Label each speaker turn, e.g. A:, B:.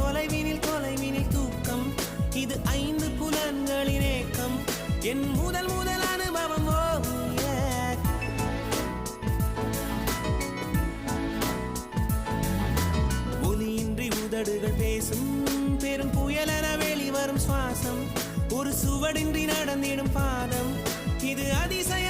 A: தொலைவினில் தொலைவினில் தூக்கம் இது 5 புலன்களின் ஏக்கம் என் முதல் முதல் அனுபவம் ஒலியின்றி உதடுகள் பேசும் பெரும் புயலென வெளிவரும் சுவாசம் ஒரு சுவடின்றி நடந்திடும் பாதம் இது அதிசய